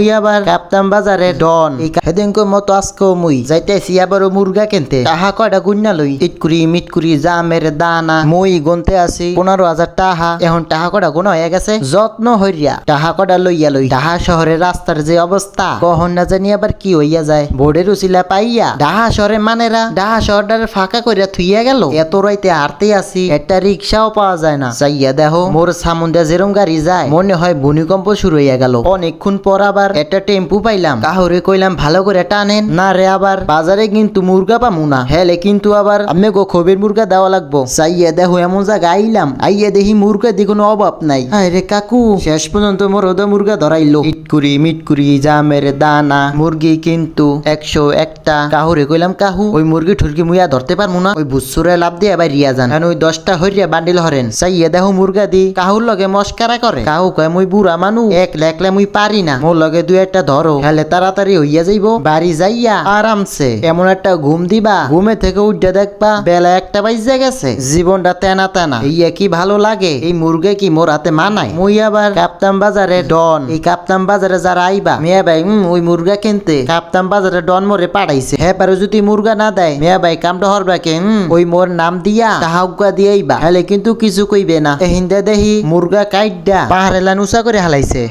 তুই আবার কাপ্তান বাজারে ডন সেদিনকে মতো আজকেও মুই যাইতেছি আবার মুরগা কিনতে টাহা কয়টা গুন্না লই মিটকুরি জামের দানা মই গুনতে আছি 15,000 টাহা। এখন টাহা কয়টা গুণ হয়ে গেছে যত্ন হইয়া টাহা কয়টা লইয়া ঢাহা শহরের রাস্তার যে অবস্থা কখন না জানি আবার কি হইয়া যায়। বোর্ডের উচিলা পাইয়া ঢাহা শহরে মানেরা ঢাহা শহরটারে ফাঁকা করিয়া থুইয়া গেল। এত রাইতে হারতে আসি একটা রিক্সাও পাওয়া যায় না। চাইয়া দেখো মোর সামুন্দা যেরম গাড়ি যায় মনে হয় ভূমিকম্প শুরু হইয়া গেল। অনেকক্ষণ পর আবার একটা টেম্পু পাইলাম। কাহরে কইলাম ভালো করে টানেন না রে, আবার বাজারে কিন্তু মুরগা পামু না, হেলে কিন্তু আবার আমি গো খবির মুরগা দেওয়া লাগবো। চাইয়া দেখো এমন জায়গা আইলাম, আইয়া দেখি মুরগা দি কোনো অভাব নাই। হ্যাঁ রে কাকু, শেষ পর্যন্ত মোর ওদা মুরগা ধরাইলো। মিটকুরি জামের দানা মুরগি কিন্তু 101টা। কাহুরে কইলাম কাহু ওই মুরগি ঠুরগি মুইয়া ধরতে পারমু না, ওই বুসুরে লাভ দিয়ে আবার রিয়া যান, ওই 10টা হইয়া বান্ডিল হরেন। চাইয়া দেখো মুরগা দি কাহুর লগে মস্কারা করে। কাহু কয় মুই বুড়া মানু একলা মুই পারি না, মোর লগে 2-1টা ধরো, হেলে তাড়াতাড়ি হইয়া যাইব। বাড়ি যাইয়া আরামসে এমন একটা ঘুম দিবা, ঘুমে থেকে উঠে দেখবা বেলা 1টা বাজে গেছে। জীবনটা তেনা তেনা, এই কি ভালো লাগে। এই মুরগে কি মোর হাতে মানায়? মুই আবার কাপ্তান বাজারে ডন, এই কাপ্তান বাজারে যারা আইবা মিয়া ভাই ওই মুরগা কিনতে কাপ্তান বাজারে ডন মোরে পাঠাইছে। হ্যাঁ পারে যদি মুরগা না দেয় মিয়া ভাই কামটা হরবাকে ওই মোর নাম দিয়া তাহাউকা দিয়েইবা, হেলে কিন্তু কিছু কইবে না। হিন্দে দেহি মুরগা কাইডা পাহাড়ে লানুসা করে হালাইছে।